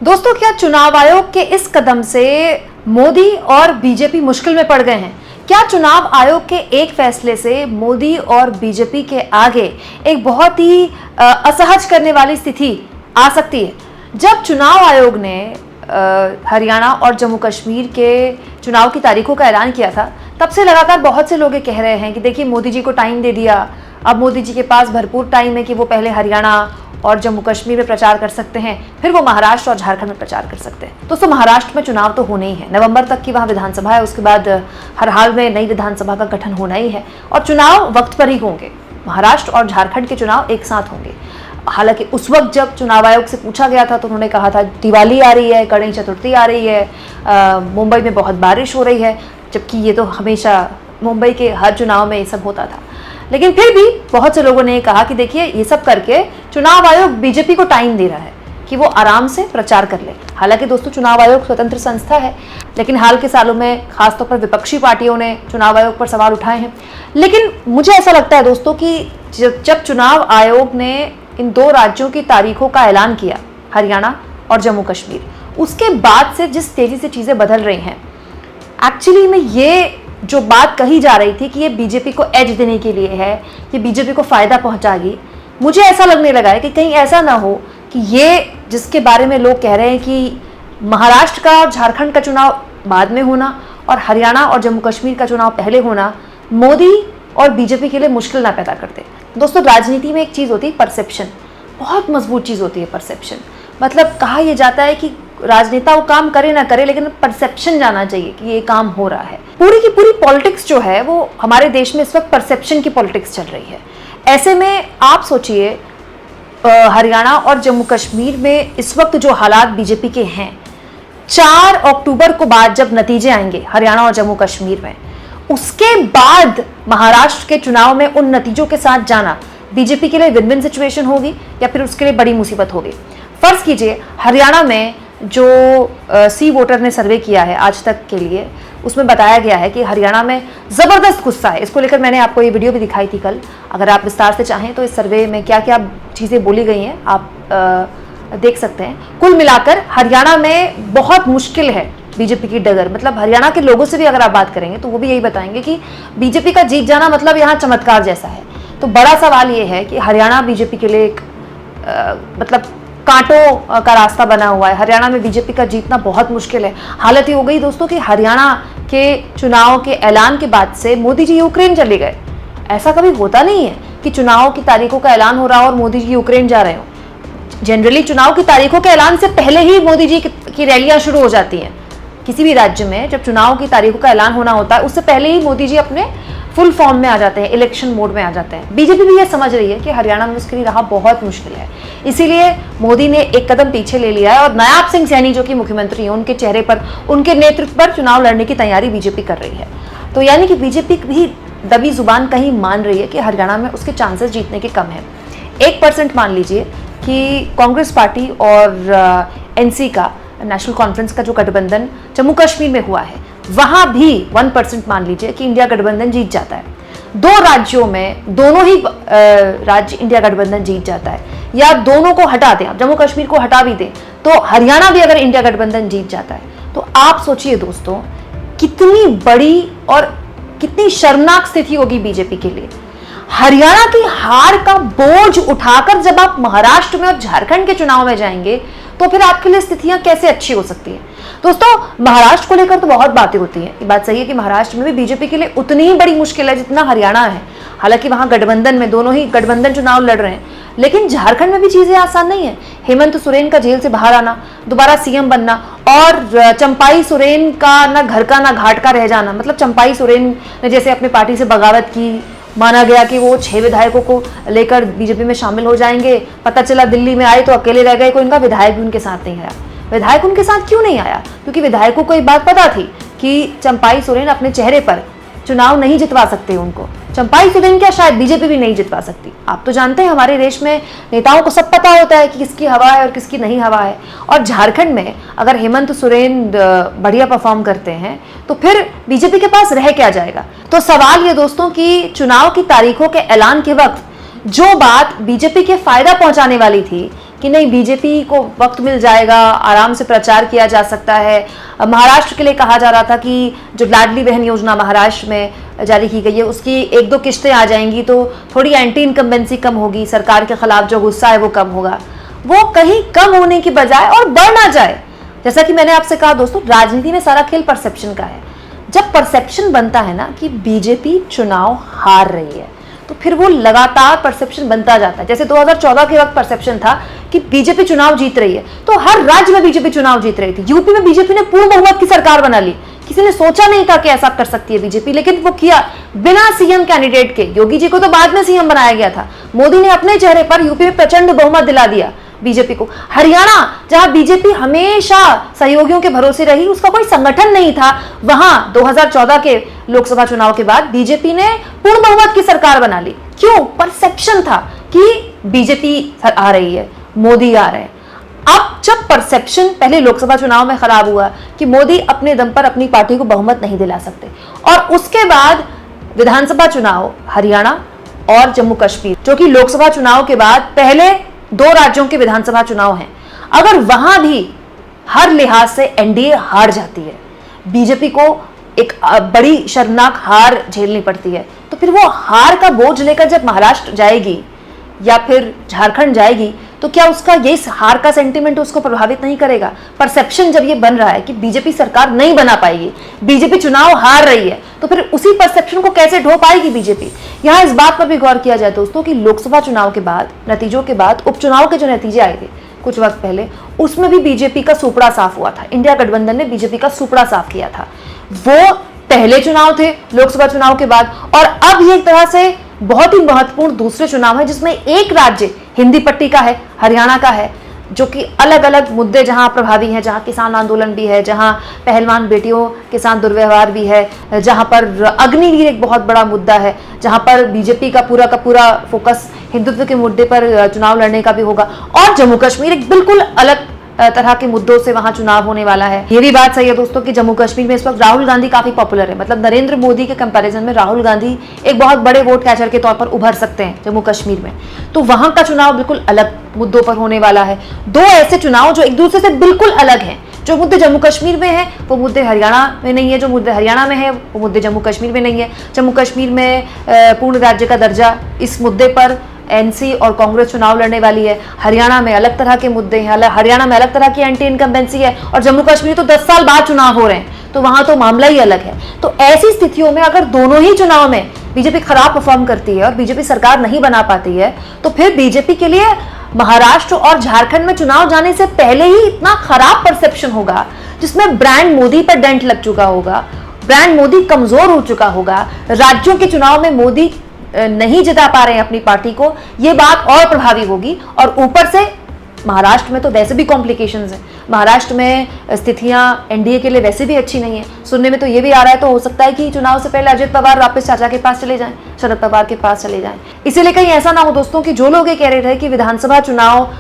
दोस्तों, क्या चुनाव आयोग के इस कदम से मोदी और बीजेपी मुश्किल में पड़ गए हैं? क्या चुनाव आयोग के एक फैसले से मोदी और बीजेपी के आगे एक बहुत ही असहज करने वाली स्थिति आ सकती है? जब चुनाव आयोग ने हरियाणा और जम्मू कश्मीर के चुनाव की तारीखों का ऐलान किया था, तब से लगातार बहुत से लोग कह रहे हैं कि देखिए, मोदी जी को टाइम दे दिया, अब मोदी जी के पास भरपूर टाइम है कि वो पहले हरियाणा और जम्मू कश्मीर में प्रचार कर सकते हैं, फिर वो महाराष्ट्र और झारखंड में प्रचार कर सकते हैं। दोस्तों, महाराष्ट्र में चुनाव तो होने ही है, नवंबर तक की वहाँ विधानसभा है, उसके बाद हर हाल में नई विधानसभा का गठन होना ही है और चुनाव वक्त पर ही होंगे। महाराष्ट्र और झारखंड के चुनाव एक साथ होंगे। हालांकि उस वक्त जब चुनाव आयोग से पूछा गया था तो उन्होंने कहा था दिवाली आ रही है, गणेश चतुर्थी आ रही है, मुंबई में बहुत बारिश हो रही है, जबकि ये तो हमेशा मुंबई के हर चुनाव में ये सब होता था। लेकिन फिर भी बहुत से लोगों ने कहा कि देखिए, ये सब करके चुनाव आयोग बीजेपी को टाइम दे रहा है कि वो आराम से प्रचार कर ले। हालांकि दोस्तों, चुनाव आयोग स्वतंत्र संस्था है, लेकिन हाल के सालों में खासतौर पर विपक्षी पार्टियों ने चुनाव आयोग पर सवाल उठाए हैं। लेकिन मुझे ऐसा लगता है दोस्तों कि जब चुनाव आयोग ने इन दो राज्यों की तारीखों का ऐलान किया, हरियाणा और जम्मू कश्मीर, उसके बाद से जिस तेजी से चीजें बदल रही हैं, एक्चुअली में ये जो बात कही जा रही थी कि ये बीजेपी को एज देने के लिए है, ये बीजेपी को फायदा पहुंचाएगी, मुझे ऐसा लगने लगा है कि कहीं ऐसा ना हो कि ये जिसके बारे में लोग कह रहे हैं कि महाराष्ट्र का और झारखंड का चुनाव बाद में होना और हरियाणा और जम्मू कश्मीर का चुनाव पहले होना, मोदी और बीजेपी के लिए मुश्किल ना पैदा करते। दोस्तों, राजनीति में एक चीज होती है परसेप्शन, बहुत मजबूत चीज होती है परसेप्शन। मतलब कहा यह जाता है कि राजनेता वो काम करे ना करे, लेकिन परसेप्शन जाना चाहिए कि ये काम हो रहा है। पूरी की पूरी पॉलिटिक्स जो है वो हमारे देश में इस वक्त परसेप्शन की पॉलिटिक्स चल रही है। ऐसे में आप सोचिए, हरियाणा और जम्मू कश्मीर में इस वक्त जो हालात बीजेपी के हैं, 4 अक्टूबर को बाद जब नतीजे आएंगे हरियाणा और जम्मू कश्मीर में, उसके बाद महाराष्ट्र के चुनाव में उन नतीजों के साथ जाना बीजेपी के लिए विन विन सिचुएशन होगी या फिर उसके लिए बड़ी मुसीबत होगी। फर्ज कीजिए, हरियाणा में जो सी वोटर ने सर्वे किया है आज तक के लिए, उसमें बताया गया है कि हरियाणा में जबरदस्त गुस्सा है। इसको लेकर मैंने आपको ये वीडियो भी दिखाई थी कल। अगर आप विस्तार से चाहें तो इस सर्वे में क्या क्या चीजें बोली गई हैं आप देख सकते हैं। कुल मिलाकर हरियाणा में बहुत मुश्किल है बीजेपी की डगर। मतलब हरियाणा के लोगों से भी अगर आप बात करेंगे तो वो भी यही बताएंगे कि बीजेपी का जीत जाना मतलब यहाँ चमत्कार जैसा है। तो बड़ा सवाल ये है कि हरियाणा बीजेपी के लिए एक मतलब कांटों का रास्ता बना हुआ है। हरियाणा में बीजेपी का जीतना बहुत मुश्किल है। हालत ये हो गई दोस्तों कि हरियाणा के चुनाव के ऐलान के बाद से मोदी जी यूक्रेन चले गए। ऐसा कभी होता नहीं है कि चुनाव की तारीखों का ऐलान हो रहा हो और मोदी जी यूक्रेन जा रहे हो। जनरली चुनाव की तारीखों के ऐलान से पहले ही मोदी जी की रैलियां शुरू हो जाती हैं। किसी भी राज्य में जब चुनाव की तारीखों का ऐलान होना होता है, उससे पहले ही मोदी जी अपने फुल फॉर्म में आ जाते हैं, इलेक्शन मोड में आ जाते हैं। बीजेपी भी ये समझ रही है कि हरियाणा में उसके लिए राह बहुत मुश्किल है, इसीलिए मोदी ने एक कदम पीछे ले लिया है और नायाब सिंह सैनी जो कि मुख्यमंत्री हैं, उनके चेहरे पर, उनके नेतृत्व पर चुनाव लड़ने की तैयारी बीजेपी कर रही है। तो यानी कि बीजेपी भी दबी जुबान कहीं मान रही है कि हरियाणा में उसके चांसेस जीतने के कम है। 1% मान लीजिए कि कांग्रेस पार्टी और एनसी का, नेशनल कॉन्फ्रेंस का जो गठबंधन जम्मू कश्मीर में हुआ है, वहां भी 1% मान लीजिए कि इंडिया गठबंधन जीत जाता है। 2 राज्यों में दोनों ही राज्य इंडिया गठबंधन जीत जाता है, या दोनों को हटा दें, जम्मू कश्मीर को हटा भी दें तो हरियाणा भी अगर इंडिया गठबंधन जीत जाता है, तो आप सोचिए दोस्तों कितनी बड़ी और कितनी शर्मनाक स्थिति होगी बीजेपी के लिए। हरियाणा की हार का बोझ उठाकर जब आप महाराष्ट्र में और झारखंड के चुनाव में जाएंगे तो फिर आपके लिए स्थितियां कैसे अच्छी हो सकती हैं। दोस्तों, महाराष्ट्र को लेकर तो बहुत बातें होती हैं। ये बात सही है कि महाराष्ट्र में भी बीजेपी के लिए उतनी ही बड़ी मुश्किल है जितना हरियाणा है। हालांकि वहां गठबंधन में दोनों ही गठबंधन चुनाव लड़ रहे हैं, लेकिन झारखंड में भी चीजें आसान नहीं है। हेमंत सोरेन का जेल से बाहर आना, दोबारा सीएम बनना और चंपाई सोरेन का ना घर का ना घाट का रह जाना। मतलब चंपाई सोरेन ने जैसे अपनी पार्टी से बगावत की, माना गया कि वो 6 विधायकों को लेकर बीजेपी में शामिल हो जाएंगे, पता चला दिल्ली में आए तो अकेले रह गए, कोई उनका विधायक भी उनके साथ नहीं आया। विधायक उनके साथ क्यों नहीं आया? क्योंकि विधायकों को एक बात पता थी कि चंपाई सोरेन अपने चेहरे पर चुनाव नहीं जितवा सकते उनको। चंपाई सोरेन क्या, शायद बीजेपी भी नहीं जितवा सकती। आप तो जानते हैं हमारे देश में नेताओं को सब पता होता है कि किसकी हवा है और किसकी नहीं हवा है। और झारखंड में अगर हेमंत सोरेन बढ़िया परफॉर्म करते हैं तो फिर बीजेपी के पास रह क्या जाएगा। तो सवाल ये दोस्तों कि चुनाव की तारीखों के ऐलान के वक्त जो बात बीजेपी के फायदा पहुंचाने वाली थी कि नहीं बीजेपी को वक्त मिल जाएगा, आराम से प्रचार किया जा सकता है। महाराष्ट्र के लिए कहा जा रहा था कि जो लाडली बहन योजना महाराष्ट्र में जारी की गई है उसकी 1-2 किश्तें आ जाएंगी तो थोड़ी एंटी इनकम्बेंसी कम होगी, सरकार के खिलाफ जो गुस्सा है वो कम होगा। वो कहीं कम होने की बजाय और बढ़ ना जाए। जैसा कि मैंने आपसे कहा दोस्तों, राजनीति में सारा खेल परसेप्शन का है। जब परसेप्शन बनता है ना कि बीजेपी चुनाव हार रही है तो फिर वो लगातार परसेप्शन बनता जाता है। जैसे 2014 के वक्त परसेप्शन था कि बीजेपी चुनाव जीत रही है तो हर राज्य में बीजेपी चुनाव जीत रही थी। यूपी में बीजेपी ने पूर्ण बहुमत की सरकार बना ली। किसी ने सोचा नहीं था कि ऐसा कर सकती है बीजेपी, लेकिन वो किया बिना सीएम कैंडिडेट के। योगी जी को तो बाद में सीएम बनाया गया था, मोदी ने अपने चेहरे पर यूपी में प्रचंड बहुमत दिला दिया बीजेपी को। हरियाणा जहां बीजेपी हमेशा सहयोगियों के भरोसे रही, उसका कोई संगठन नहीं था, वहां 2014 के लोकसभा चुनाव के बाद बीजेपी ने पूर्ण बहुमत की सरकार बना ली। क्यों? परसेप्शन था कि बीजेपी आ रही है, मोदी आ रहे हैं। अब जब परसेप्शन पहले लोकसभा चुनाव में खराब हुआ कि मोदी अपने दम पर अपनी पार्टी को बहुमत नहीं दिला सकते, और उसके बाद विधानसभा चुनाव हरियाणा और जम्मू कश्मीर, जो कि लोकसभा चुनाव के बाद पहले 2 राज्यों के विधानसभा चुनाव हैं, अगर वहां भी हर लिहाज से एनडीए हार जाती है, बीजेपी को एक बड़ी शर्मनाक हार झेलनी पड़ती है, तो फिर वो हार का बोझ लेकर जब महाराष्ट्र जाएगी या फिर झारखंड जाएगी तो क्या उसका ये हार का सेंटीमेंट उसको प्रभावित नहीं करेगा? परसेप्शन जब ये बन रहा है कि बीजेपी सरकार नहीं बना पाएगी, बीजेपी चुनाव हार रही है, तो फिर उसी परसेप्शन को कैसे ढो पाएगी बीजेपी? यहाँ इस बात पर भी गौर किया जाए दोस्तों कि लोकसभा चुनाव के बाद, नतीजों के बाद, उपचुनाव के जो नतीजे आए थे कुछ वक्त पहले, उसमें भी बीजेपी का सुपड़ा साफ हुआ था। इंडिया गठबंधन ने बीजेपी का सुपड़ा साफ किया था। वो पहले चुनाव थे लोकसभा चुनाव के बाद, और अब ये एक तरह से बहुत ही महत्वपूर्ण दूसरे चुनाव है जिसमें एक राज्य हिंदी पट्टी का है, हरियाणा का है, जो कि अलग अलग मुद्दे जहां प्रभावी हैं, जहां किसान आंदोलन भी है, जहां पहलवान बेटियों के साथ दुर्व्यवहार भी है, जहां पर अग्निवीर एक बहुत बड़ा मुद्दा है, जहां पर बीजेपी का पूरा फोकस हिंदुत्व के मुद्दे पर चुनाव लड़ने का भी होगा। और जम्मू कश्मीर एक बिल्कुल अलग तरह के मुद्दों से वहां चुनाव होने वाला है। ये भी बात सही है दोस्तों कि जम्मू कश्मीर में इस वक्त राहुल गांधी काफी पॉपुलर है। मतलब नरेंद्र मोदी के कंपैरिजन में राहुल गांधी एक बहुत बड़े वोट कैचर के तौर पर उभर सकते हैं जम्मू कश्मीर में। तो वहां का चुनाव बिल्कुल अलग मुद्दों पर होने वाला है। 2 ऐसे चुनाव जो एक दूसरे से बिल्कुल अलग हैं। जो मुद्दे जम्मू कश्मीर में है वो मुद्दे हरियाणा में नहीं है, जो मुद्दे हरियाणा में है वो मुद्दे जम्मू कश्मीर में नहीं है। जम्मू कश्मीर में पूर्ण राज्य का दर्जा, इस मुद्दे पर एनसी और कांग्रेस चुनाव लड़ने वाली है। हरियाणा में अलग तरह के मुद्दे हैं, हरियाणा में अलग तरह की एंटी इनकम्बेंसी है, और जम्मू कश्मीर तो 10 साल बाद चुनाव हो रहे हैं, तो वहां तो मामला ही अलग है। तो ऐसी स्थितियों में अगर दोनों ही चुनाव में बीजेपी खराब परफॉर्म करती है और बीजेपी सरकार नहीं बना पाती है, तो फिर बीजेपी के लिए महाराष्ट्र और झारखंड में चुनाव जाने से पहले ही इतना खराब परसेप्शन होगा, जिसमें ब्रांड मोदी पर डेंट लग चुका होगा, ब्रांड मोदी कमजोर हो चुका होगा, राज्यों के चुनाव में मोदी नहीं जिता पा रहे हैं अपनी पार्टी को, ये बात और प्रभावी होगी। और ऊपर से महाराष्ट्र में तो वैसे भी कॉम्प्लिकेशंस हैं, महाराष्ट्र में स्थितियां एनडीए के लिए वैसे भी अच्छी नहीं है। सुनने में तो ये भी आ रहा है, तो हो सकता है कि चुनाव से पहले अजित पवार वापस चाचा के पास चले जाएं, शरद पवार के पास चले जाएं। इसीलिए कहीं ऐसा ना हो दोस्तों कि जो लोग ये कह रहे थे कि विधानसभा चुनाव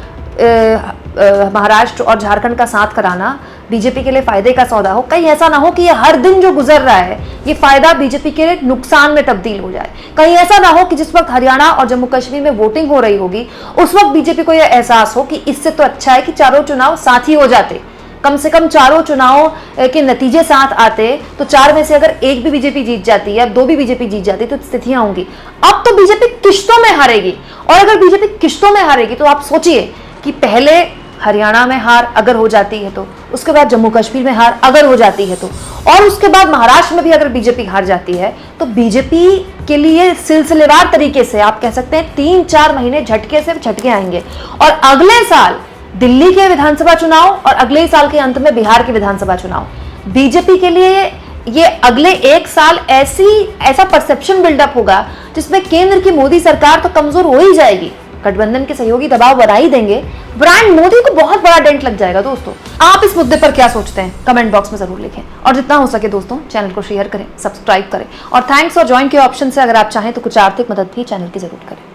महाराष्ट्र और झारखंड का साथ कराना बीजेपी के लिए फायदे का सौदा हो, कहीं ऐसा ना हो कि ये हर दिन जो गुजर रहा है ये फायदा बीजेपी के लिए नुकसान में तब्दील हो जाए। कहीं ऐसा ना हो कि जिस वक्त हरियाणा और जम्मू कश्मीर में वोटिंग हो रही होगी उस वक्त बीजेपी को यह एहसास हो कि इससे तो अच्छा है कि चारों चुनाव साथ ही हो जाते, कम से कम चारों चुनाव के नतीजे साथ आते, तो 4 में से अगर 1 भी बीजेपी जीत जाती है, 2 भी बीजेपी जीत जाती तो स्थितियां होंगी। अब तो बीजेपी किश्तों में हारेगी, और अगर बीजेपी किश्तों में हारेगी तो आप सोचिए कि पहले हरियाणा में हार अगर हो जाती है तो, उसके बाद जम्मू कश्मीर में हार अगर हो जाती है तो, और उसके बाद महाराष्ट्र में भी अगर बीजेपी हार जाती है, तो बीजेपी के लिए सिलसिलेवार तरीके से आप कह सकते हैं 3-4 महीने झटके से झटके आएंगे। और अगले साल दिल्ली के विधानसभा चुनाव और अगले साल के अंत में बिहार के विधानसभा चुनाव, बीजेपी के लिए ये अगले 1 साल ऐसा परसेप्शन बिल्डअप होगा जिसमें केंद्र की मोदी सरकार तो कमजोर हो ही जाएगी, गठबंधन के सहयोगी दबाव बना ही देंगे, ब्रांड मोदी को बहुत बड़ा डेंट लग जाएगा। दोस्तों आप इस मुद्दे पर क्या सोचते हैं कमेंट बॉक्स में जरूर लिखें, और जितना हो सके दोस्तों चैनल को शेयर करें, सब्सक्राइब करें, और थैंक्स और ज्वाइन के ऑप्शन से अगर आप चाहें तो कुछ आर्थिक मदद भी चैनल की जरूर करें।